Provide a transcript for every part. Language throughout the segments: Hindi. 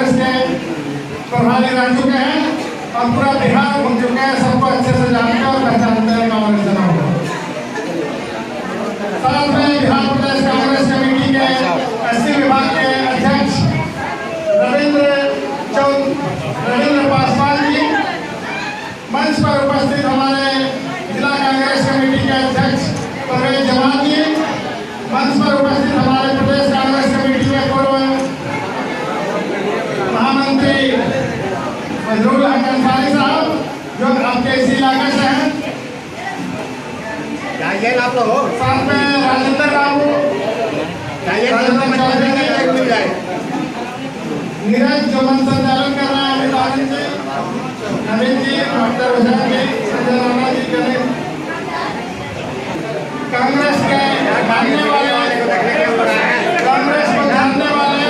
कांग्रेस के प्रभारी रह चुके हैं और पूरा बिहार घूम चुके हैं, सबको अच्छे से जानते और पहचानते हैं कांग्रेस जनों को। साथ में बिहार प्रदेश कांग्रेस कमेटी के एससी विभाग के अध्यक्ष रविंद्र पासवान जी, मंच पर उपस्थित हमारे जिला कांग्रेस कमेटी के अध्यक्ष परवेज जमान जी, मंच पर उपस्थित हमारे प्रदेश कांग्रेस कमेटी के पूर्व महामंत्री मजरूल हक अंसारी साहब, जो आपके इसी इलाके से हैं, आप लोग साथ में राजेंद्र बाबू, नीरज जो मंच संचालन कर रहे हैं, अमिताभ जी, नवीन जी, डॉक्टर हुसैन जी, संजय राणा जी, कांग्रेस के जानने वाले, कांग्रेस को जानने वाले,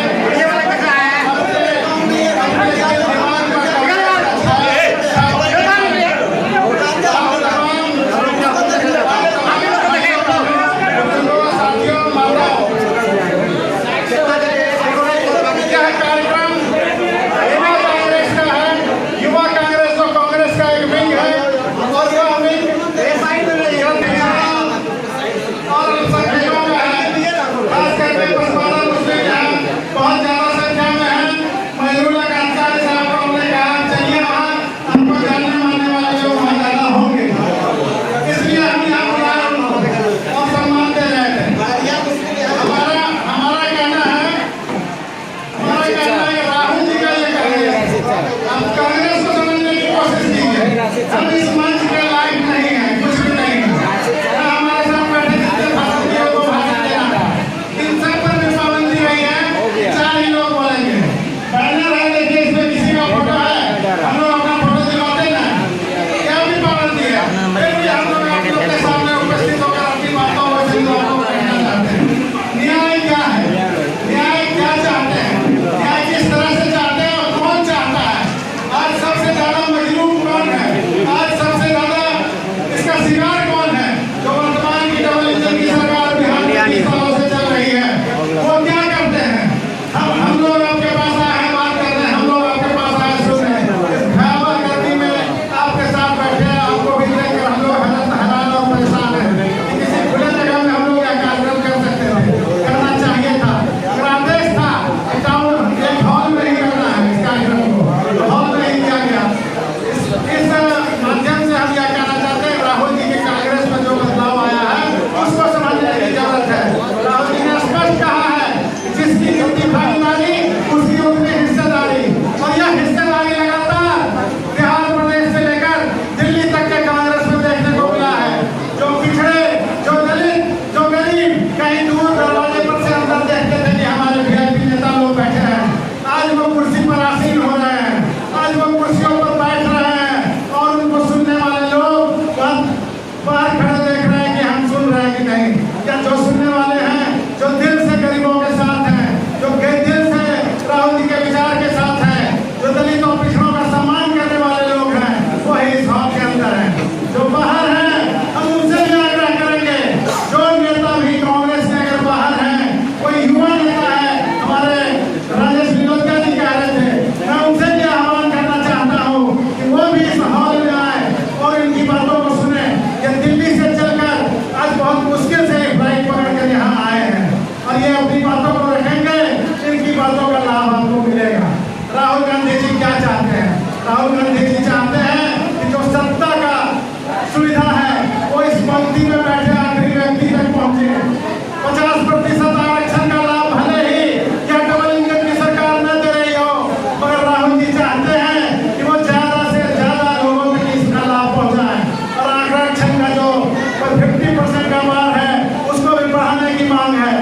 राहुल गांधी जी चाहते हैं कि जो सत्ता का सुविधा है वो इस पंक्ति में बैठे आखिरी व्यक्ति तक पहुंचे। 50% आरक्षण का लाभ भले ही क्या डबल इंजन की सरकार न दे रही हो, मगर राहुल जी चाहते हैं कि वो ज्यादा से ज्यादा लोगों तक इसका लाभ पहुंचाए। और आरक्षण का जो 50% का मांग है उसको भी बढ़ाने की मांग है।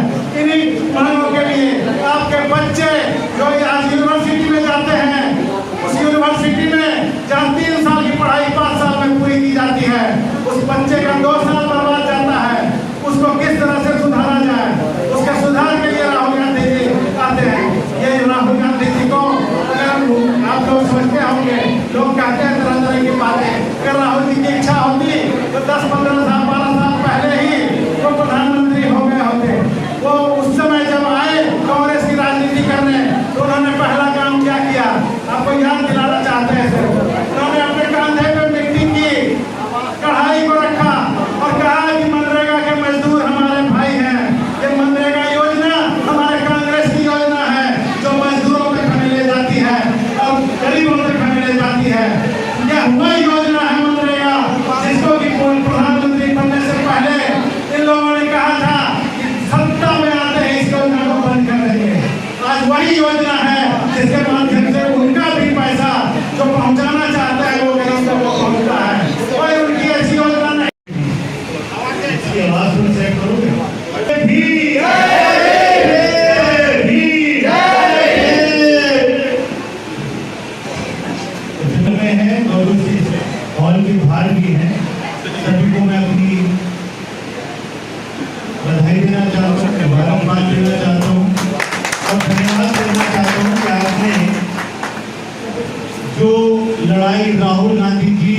इन्हीं मांगों के लिए आपके बच्चे जो आज यूनिवर्सिटी में जाते हैं, उस यूनिवर्सिटी में जहाँ 3 साल की पढ़ाई 5 साल में पूरी की जाती है, उस बच्चे का 2 साल बर्बाद जाता है। उसको किस तरह से सुधारा जाए, उसके सुधार के लिए राहुल गांधी जी आते हैं। ये राहुल गांधी जी को अगर आप लोग समझते होंगे, लोग कहते हैं तरह तरह की बातें, अगर राहुल जी की इच्छा होती तो 10-15 साल 12 साल पहले ही वो प्रधानमंत्री हो गए होते। वो उस समय जब आए कांग्रेस की राजनीति करने तो उन्होंने पहला काम क्या आए हैं और उस हॉल के बाहर भी हैं, सभी को मैं अपनी बधाई देना चाहता हूँ, मुबारकबाद देना चाहता हूँ और धन्यवाद देना चाहता हूँ कि आपने जो लड़ाई राहुल गांधी जी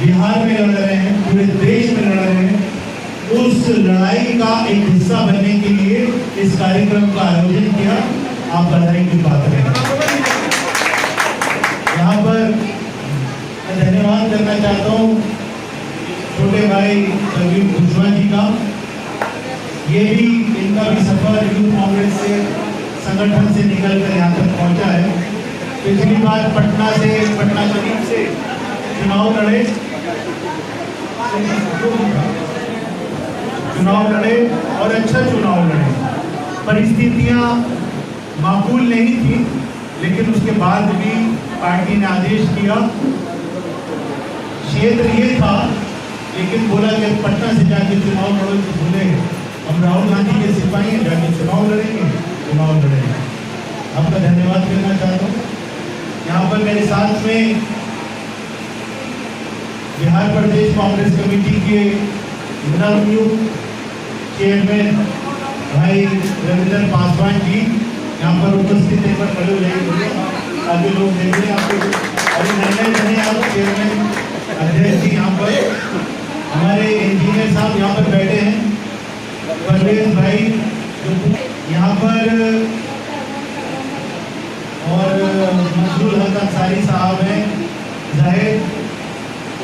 बिहार में लड़ रहे हैं, पूरे देश में लड़ रहे हैं, उस लड़ाई का एक हिस्सा बनने के लिए इस कार्यक्रम का आयोजन किया। आप बधाई की पात्र हैं। यहाँ पर मैं धन्यवाद करना चाहता हूँ छोटे भाई संदीप कुशवाहा जी का। ये भी इनका भी सफर यूथ कांग्रेस से संगठन से निकलकर यहाँ तक पहुँचा है। पिछली बार पटना शरीफ से चुनाव लड़े और अच्छा चुनाव लड़े। परिस्थितियां माकूल नहीं थी, लेकिन उसके बाद भी पार्टी ने आदेश किया। क्षेत्र ये था, लेकिन बोला कि पटना से जाके चुनाव लड़ो तो बोले हम राहुल गांधी के सिपाही हैं, जाके चुनाव लड़ेंगे। आपका धन्यवाद करना चाहता हूँ। यहाँ पर मेरे साथ में बिहार प्रदेश कांग्रेस कमेटी के नवनियुक्त चेयरमैन भाई रविंद्र पासवान जी यहाँ पर उपस्थित हैं, पर खड़े हो जाएंगे, आगे लोग देख रहे हैं आपको। अभी नए आप चेयरमैन अध्यक्ष जी यहाँ पर, हमारे इंजीनियर साहब यहाँ पर बैठे हैं, परवेज भाई जो यहाँ पर, और मंसूर हक अंसारी साहब हैं। जाहिर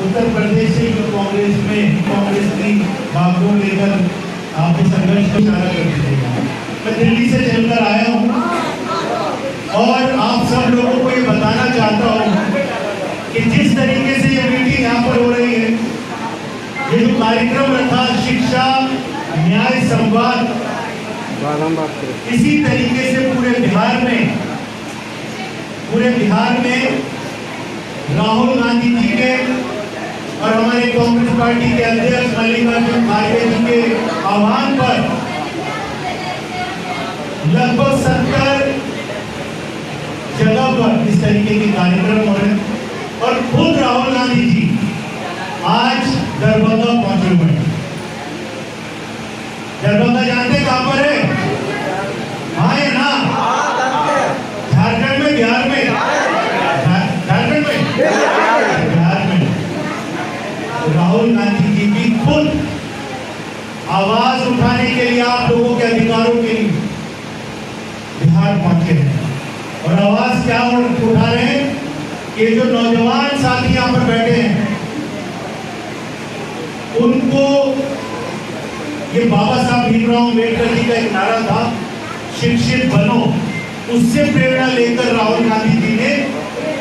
उत्तर प्रदेश से जो कांग्रेस की बागडोर लेकर आपके संघर्ष को इशारा कर दीजिएगा। मैं दिल्ली से चलकर आया हूँ और आप सब लोगों को ये बताना चाहता हूँ कि जिस तरीके से ये मीटिंग यहाँ पर हो रही है, ये जो कार्यक्रम रखा शिक्षा न्याय संवाद, इसी तरीके से पूरे बिहार में राहुल गांधी जी के और हमारे कांग्रेस पार्टी के अध्यक्ष मल्लिकार्जुन खड़गे जी के आह्वान पर लगभग 70 जगह पर इस तरीके के कार्यक्रम हो रहे हैं और खुद राहुल गांधी जी आज दरभंगा पहुंचे हुए हैं। दरभंगा जानते कहां पर है? हाँ है ना? झारखंड में, बिहार में, झारखंड में, बिहार में राहुल गांधी जी की खुद आवाज उठाने के लिए, आप लोगों के अधिकारों के लिए बिहार पहुंचे हैं। और आवाज क्या उठा रहे हैं? कि जो नौजवान साथी यहाँ पर बैठे हैं, उनको ये बाबा साहब भीमराव अम्बेडकर जी का एक नारा था, शिक्षित बनो, उससे प्रेरणा लेकर राहुल गांधी जी ने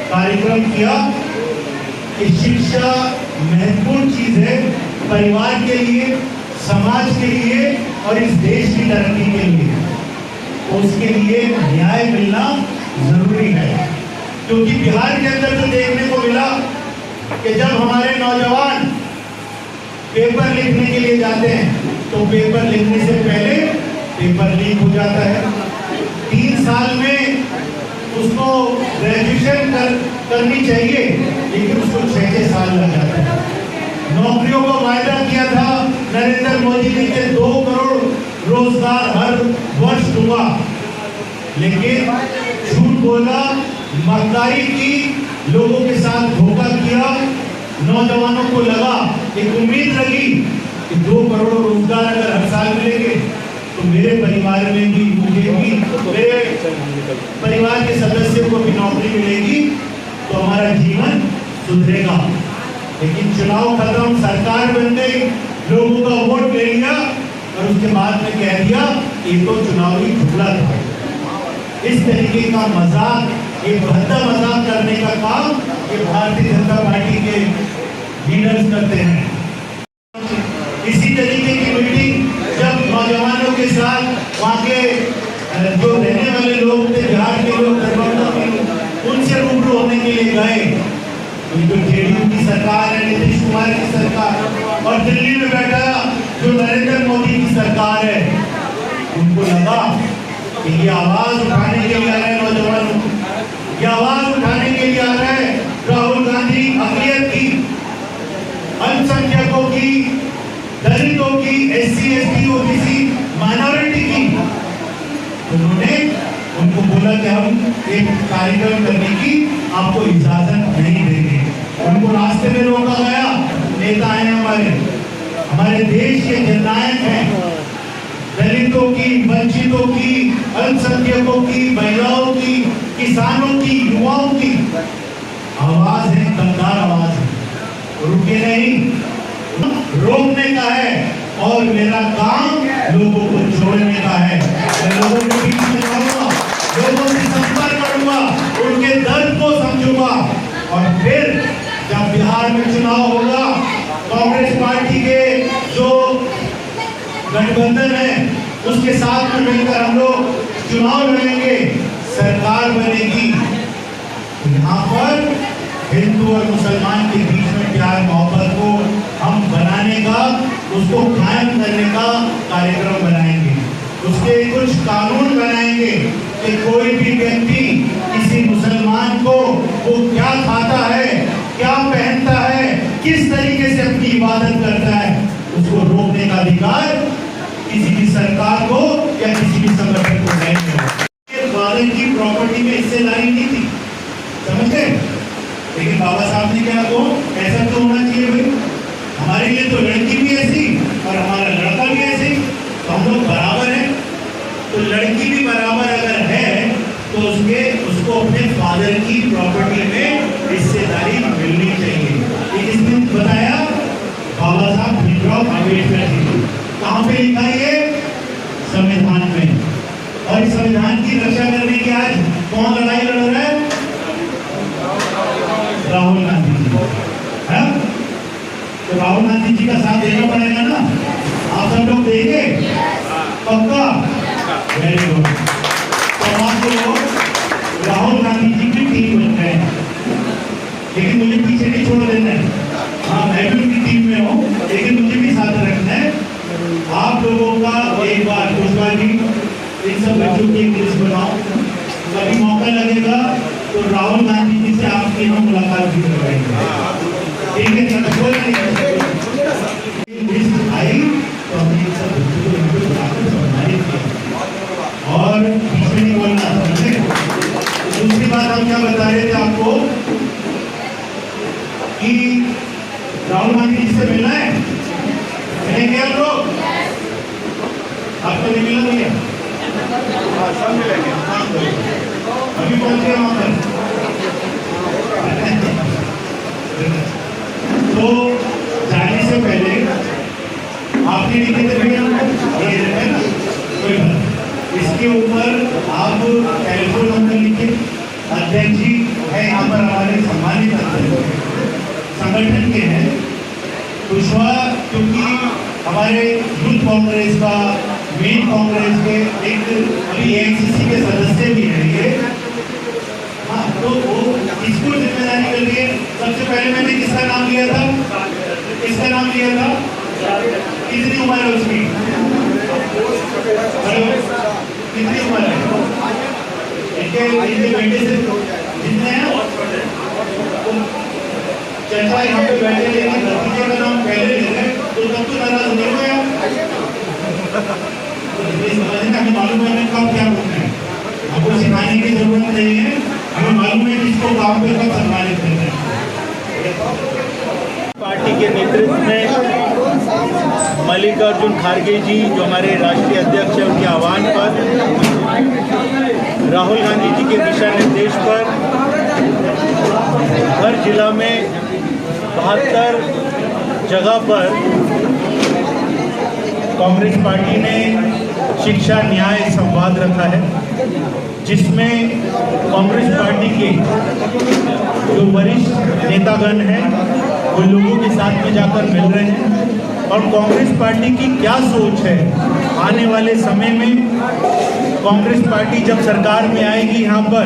कार्यक्रम किया कि शिक्षा महत्वपूर्ण चीज है परिवार के लिए, समाज के लिए और इस देश की तरक्की के लिए। तो उसके लिए न्याय मिलना जरूरी है, क्योंकि बिहार के अंदर तो देखने को मिला कि जब हमारे नौजवान पेपर लिखने के लिए जाते हैं तो पेपर लिखने से पहले पेपर लीक हो जाता है। 3 साल में उसको ग्रेजुएशन करनी चाहिए, लेकिन उसको 6 साल लग जाते हैं। नौकरियों का वायदा किया था नरेंद्र मोदी ने कि 2 करोड़ रोजगार हर वर्ष दूंगा, लेकिन झूठ बोला, मक्कारी की, लोगों के साथ धोखा किया। नौजवानों को लगा, एक उम्मीद लगी कि 2 करोड़ रोजगार अगर हर साल मिलेंगे तो मेरे परिवार में भी, मुझे भी, मेरे परिवार के सदस्यों को भी नौकरी मिलेगी, तो हमारा जीवन सुधरेगा। लेकिन चुनाव खत्म, सरकार बन गई, लोगों का वोट ले लिया और उसके बाद में कह दिया ये तो चुनावी घपला था। इस तरीके का मजाक, ये भद्दा मजाक करने का काम ये भारतीय जनता पार्टी के लीडर्स करते हैं। इसी तरीके की मीटिंग जब नौजवानों के साथ वहाँ के जो रहने वाले लोग थे, बिहार के लोग, दरभंगा के, उनसे रूबरू होने के लिए गए, तो जो जेडीयू की सरकार है, नीतीश कुमार की सरकार, और दिल्ली में बैठा जो नरेंद्र मोदी की सरकार है, उनको लगा कि ये आवाज उठाने के लिए आ रहे हैं नौजवानों, ये आवाज उठाने के लिए आ रहे हैं Rahul Gandhi SC ST OBC minority की, उन्होंने उनको बोला कि हम एक कार्यक्रम करने की आपको इजाजत नहीं देंगे। उनको रास्ते में रोका गया। नेता हैं हमारे देश के जननायक हैं, दलितों की, वंचितों की, अल्पसंख्यकों की, महिलाओं की, किसानों की, युवाओं की आवाज है, दमदार आवाज है। रुके नहीं, रोकने का है और मेरा काम लोगों को जोड़ने का है। मैं लोगों के बीच में जाऊंगा, लोगों से संपर्क करूंगा, उनके दर्द को समझूंगा और फिर जब बिहार में चुनाव होगा, कांग्रेस पार्टी के जो गठबंधन है उसके साथ में मिलकर हम लोग चुनाव लड़ेंगे, सरकार बनेगी। यहाँ पर हिंदू और मुसलमान के बीच में प्यार मोहब्बत को हम बनाने का, उसको कायम करने का कार्यक्रम बनाएंगे। उसके कुछ कानून बनाएंगे कि कोई भी व्यक्ति किसी मुसलमान को वो क्या खाता है, क्या पहनता है, किस तरीके से अपनी इबादत करता है, उसको रोकने का अधिकार किसी भी सरकार को या किसी भी संगठन को नहीं है। फादर की प्रॉपर्टी में हिस्सेदारी नहीं थी, समझ गए? लेकिन बाबा साहब ने क्या को ऐसा तो होना चाहिए भाई, हमारे लिए तो लड़की भी ऐसी और हमारा लड़का भी ऐसी, तो हम लोग बराबर हैं। तो लड़की भी बराबर अगर है तो उसको अपने फादर की प्रॉपर्टी में हिस्सेदारी मिलनी चाहिए। ये किसने बताया? बाबा साहब भीमराव अम्बेडकर जी। कहाँ पे लिखा है? संविधान में। और इस संविधान की रक्षा करने की आज कौन लड़ाई लड़ रहा है? राहुल गांधी जी है। तो राहुल गांधी जी का साथ देना पड़ेगा ना, आप सब लोग देंगे पक्का? Very good. तो आप लोग राहुल गांधी जी की टीम बन गए, लेकिन मुझे पीछे नहीं छोड़ देना है। हाँ, मैं भी उनकी टीम में हूँ, लेकिन मुझे भी साथ रखना है। आप लोगों का एक बार पुष्पा जी इन सब बच्चों की एक लिस्ट बनाओ, कभी मौका लगेगा तो राहुल गांधी जी से आपकी हम मुलाकात भी करवाएंगे, ठीक है? लिस्ट आई तो हमने इन सब बच्चों को यहाँ पे बुलाकर सम्मानित किया और पीछे नहीं बोलना, समझे? दूसरी बात हम क्या बता रहे थे आपको कि राहुल गांधी जी से मिलना है, मिलेंगे आप लोग? आपको नहीं मिला भैया? सब मिलेंगे, अभी पहुंचे वहां पर। तो जाने से पहले आपने लिखे थे भैया ये है ना, कोई बात, इसके ऊपर आप टेलीफोन नंबर लिखे। अध्यक्ष जी है यहाँ पर हमारे सम्मानित अध्यक्ष संगठन के हैं पुष्पा, क्योंकि हमारे यूथ कांग्रेस का, मेन कांग्रेस के एक अभी AICC के सदस्य भी हैं ये। हाँ, तो वो इसको जिम्मेदारी के लिए सबसे पहले मैंने किसका नाम लिया था? किसका नाम लिया था? कितनी उम्र है उसकी? कितनी उम्र है? इनके बेटे से जितने हैं चर्चा यहाँ पे बैठे, लेकिन भतीजे का नाम पहले ले रहे तो तब तो नाराज नहीं हुए आप? हमें मालूम है हमें कब क्या बोलना है, आपको सिखाने की जरूरत नहीं है, हमें मालूम है किसको काम पे कब सम्मानित करना है। पार्टी के नेतृत्व में मल्लिकार्जुन खड़गे जी जो हमारे राष्ट्रीय अध्यक्ष हैं, उनके आह्वान पर, राहुल गांधी जी के दिशा निर्देश पर हर जिला में 72 जगह पर कांग्रेस पार्टी ने शिक्षा न्याय संवाद रखा है, जिसमें कांग्रेस पार्टी के जो वरिष्ठ नेतागण हैं वो लोगों के साथ में जाकर मिल रहे हैं और कांग्रेस पार्टी की क्या सोच है आने वाले समय में। कांग्रेस पार्टी जब सरकार में आएगी यहाँ पर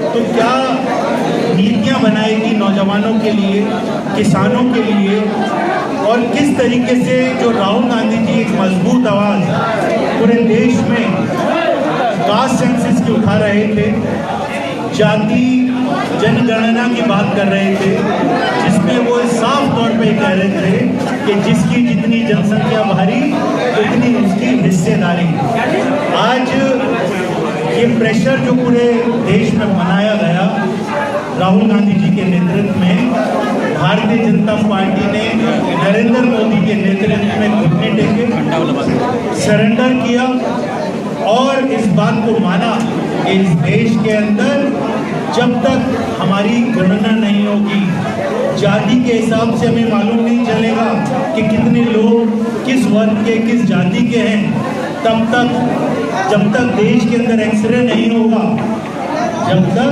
तो क्या नीतियाँ बनाएगी नौजवानों के लिए, किसानों के लिए, और किस तरीके से जो राहुल गांधी जी एक मजबूत आवाज़ पूरे देश में कास्ट सेंसस की उठा रहे थे, जाति जनगणना की बात कर रहे थे, जिसमें वो साफ तौर पे कह रहे थे कि जिसकी जितनी जनसंख्या भारी उतनी उसकी हिस्सेदारी। आज ये प्रेशर जो पूरे देश में बनाया गया राहुल गांधी जी के नेतृत्व में, भारतीय जनता पार्टी ने नरेंद्र मोदी के नेतृत्व में घुटने टेके, सरेंडर किया और इस बात को माना कि इस देश के अंदर जब तक हमारी गणना नहीं होगी, जाति के हिसाब से हमें मालूम नहीं चलेगा कि कितने लोग किस वर्ग के, किस जाति के हैं, तब तक जब तक देश के अंदर एक्सरे नहीं होगा, जब तक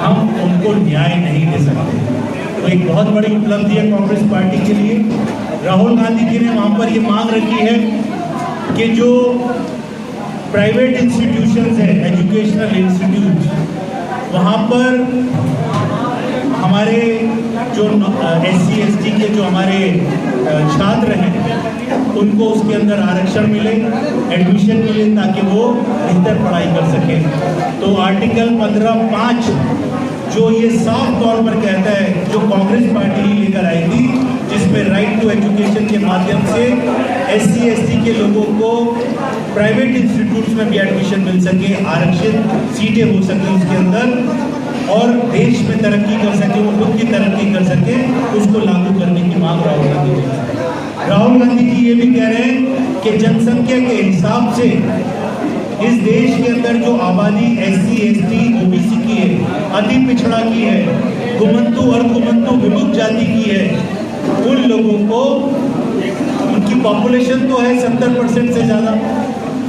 हम उनको न्याय नहीं दे सकते। तो एक बहुत बड़ी उपलब्धि है कांग्रेस पार्टी के लिए। राहुल गांधी जी ने वहाँ पर ये मांग रखी है कि जो प्राइवेट इंस्टीट्यूशंस हैं, एजुकेशनल इंस्टीट्यूट, वहाँ पर हमारे जो SC ST के जो हमारे छात्र हैं उनको उसके अंदर आरक्षण मिले, एडमिशन मिले, ताकि वो बेहतर पढ़ाई कर सकें। तो आर्टिकल 15(5) जो ये साफ तौर पर कहता है, जो कांग्रेस पार्टी ही लेकर आई थी, जिसमें राइट टू एजुकेशन के माध्यम से SC ST के लोगों को प्राइवेट इंस्टीट्यूट्स में भी एडमिशन मिल सके, आरक्षित सीटें हो सके उसके अंदर, और देश में तरक्की कर सके, वो खुद की तरक्की कर सके, उसको लागू करने की मांग राहुल गांधी जी। राहुल गांधी जी ये भी कह रहे हैं कि जनसंख्या के हिसाब से इस देश के अंदर जो आबादी SC ST OBC की है, अति पिछड़ा की है, घुमंतु और घुमंतु विमुक्त जाति की है, उन लोगों को उनकी पॉपुलेशन तो है 70% से ज़्यादा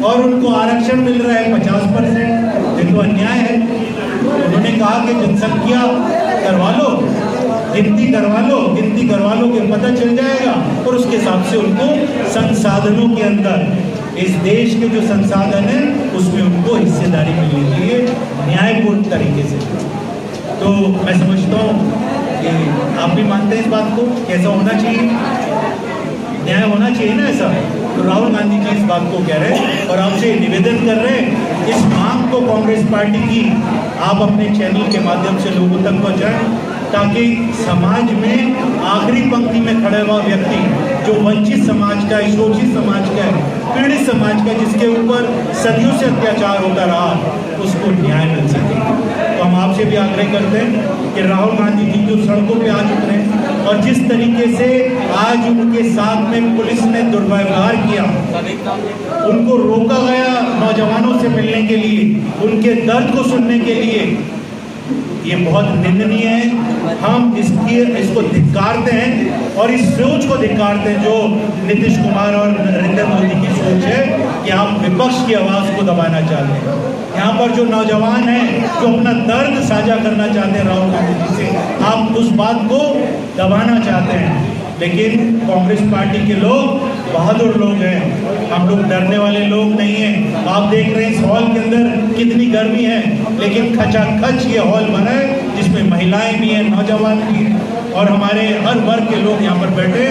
और उनको आरक्षण मिल रहा है 50%। ये तो अन्याय है। उन्होंने कहा कि जनसंख्या करवा लो, गिनती करवा लो, गिनती करवा लो कि पता चल जाएगा, और उसके हिसाब से उनको संसाधनों के अंदर, इस देश के जो संसाधन है उसमें उनको हिस्सेदारी मिलनी चाहिए न्यायपूर्ण तरीके से। तो मैं समझता हूँ कि आप भी मानते हैं इस बात को, कैसा होना चाहिए, न्याय होना चाहिए ना ऐसा। तो राहुल गांधी जी इस बात को कह रहे हैं और आपसे निवेदन कर रहे हैं, इस मांग को कांग्रेस पार्टी की आप अपने चैनल के माध्यम से लोगों तक पहुँचाएं, ताकि समाज में आखिरी पंक्ति में खड़ा हुआ व्यक्ति, जो वंचित समाज का है, शोषित समाज का है, पीड़ित समाज का, जिसके ऊपर सदियों से अत्याचार होता रहा, उसको न्याय मिल सके। तो हम आपसे भी आग्रह करते हैं कि राहुल गांधी जी जो सड़कों पे आज उतरे और जिस तरीके से आज उनके साथ में पुलिस ने दुर्व्यवहार किया, उनको रोका गया नौजवानों से मिलने के लिए, उनके दर्द को सुनने के लिए, ये बहुत निंदनीय है। हम इसको धिक्कारते हैं और इस सोच को धिक्कारते हैं जो नीतीश कुमार और नरेंद्र मोदी की सोच है कि आप विपक्ष की आवाज़ को दबाना चाहते हैं। यहाँ पर जो नौजवान हैं जो अपना दर्द साझा करना चाहते हैं राहुल गांधी जी से, आप उस बात को दबाना चाहते हैं। लेकिन कांग्रेस पार्टी के लोग बहादुर लोग हैं, हम लोग डरने वाले लोग नहीं हैं। आप देख रहे हैं इस हॉल के अंदर कितनी गर्मी है, लेकिन खचाखच ये हॉल भरा है, जिसमें महिलाएं भी हैं, नौजवान भी हैं, और हमारे हर वर्ग के लोग यहाँ पर बैठे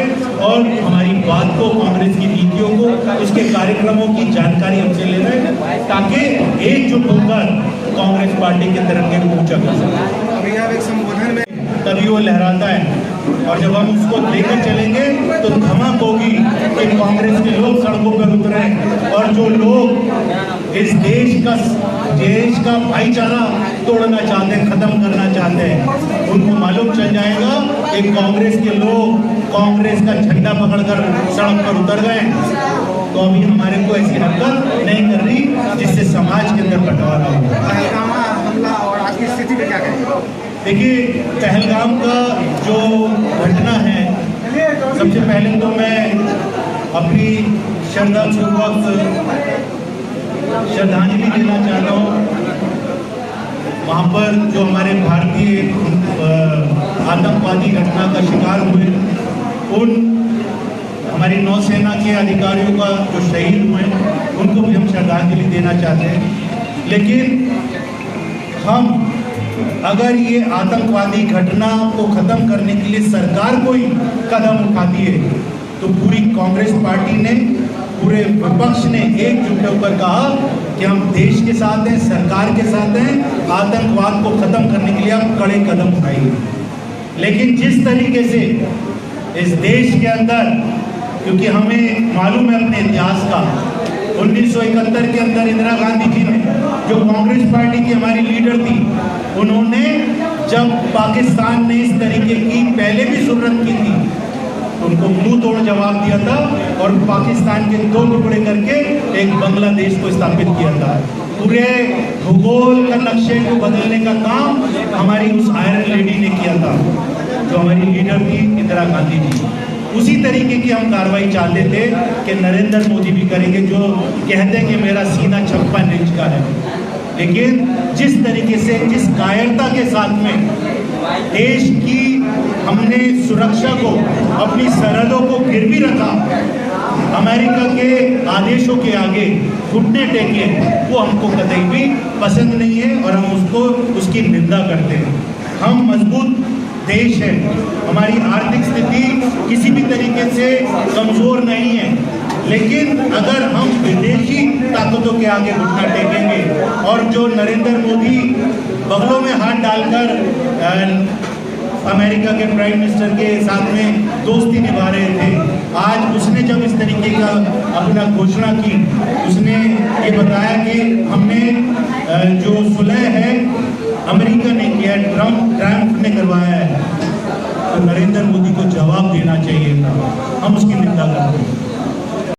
और हमारी बात को, कांग्रेस की नीतियों को, उसके कार्यक्रमों की जानकारी हमसे ले रहे हैं, ताकि एकजुट होकर कांग्रेस पार्टी के तिरंगे को ऊंचा कर सकें। अभी आप एक संबोधन में तभी वो लहराता है, और जब हम उसको लेकर चलेंगे तो धमक होगी कि कांग्रेस के लोग सड़कों पर उतरे, और जो लोग इस देश का भाईचारा तोड़ना चाहते हैं, खत्म करना चाहते हैं, उनको मालूम चल जाएगा कि कांग्रेस के लोग कांग्रेस का झंडा पकड़कर सड़क पर उतर गए। तो अभी हमारे को ऐसी हरकत नहीं कर रही जिससे समाज के अंदर बंटवारा हो। हमला और आज की स्थिति में क्या कहेंगे? देखिए, पहलगाम का जो घटना है, सबसे पहले तो मैं अपनी श्रद्धापूर्वक श्रद्धांजलि देना चाहता हूँ वहाँ पर जो हमारे भारतीय आतंकवादी घटना का शिकार हुए, उन हमारी नौसेना के अधिकारियों का जो शहीद हुए, उनको भी हम श्रद्धांजलि देना चाहते हैं। लेकिन हम अगर ये आतंकवादी घटना को खत्म करने के लिए सरकार कोई कदम उठाती है, तो पूरी कांग्रेस पार्टी ने, पूरे विपक्ष ने एकजुट होकर कहा कि हम देश के साथ हैं, सरकार के साथ हैं, आतंकवाद को खत्म करने के लिए हम कड़े कदम उठाएंगे। लेकिन जिस तरीके से इस देश के अंदर, क्योंकि हमें मालूम है अपने इतिहास का, 1971 के अंदर इंदिरा गांधी जी ने, जो कांग्रेस पार्टी की हमारी लीडर थी, उन्होंने जब पाकिस्तान ने इस तरीके की पहले भी जुर्रत की थी, उनको मुंह तोड़ जवाब दिया था और पाकिस्तान के 2 टुकड़े करके एक बांग्लादेश को स्थापित किया था। पूरे भूगोल का नक्शे को बदलने का काम हमारी उस आयरन लेडी ने किया था, जो हमारी लीडर थी इंदिरा गांधी जी। उसी तरीके की हम कार्रवाई चाहते थे कि नरेंद्र मोदी भी करेंगे, जो कहते हैं कि मेरा सीना 56 इंच का है। लेकिन जिस तरीके से, जिस कायरता के साथ में देश की हमने सुरक्षा को, अपनी सरहदों को गिरवी रखा, अमेरिका के आदेशों के आगे घुटने टेके, वो हमको कतई भी पसंद नहीं है और हम उसकी निंदा करते हैं। हम मजबूत देश है, हमारी आर्थिक स्थिति किसी भी तरीके से कमजोर नहीं है, लेकिन अगर हम विदेशी ताकतों के आगे घुटना टेकेंगे और जो नरेंद्र मोदी बगलों में हाथ डालकर अमेरिका के प्राइम मिनिस्टर के साथ में दोस्ती निभा रहे थे, आज उसने जब इस तरीके का अपना घोषणा की, उसने ये बताया कि हमने जो सुलह है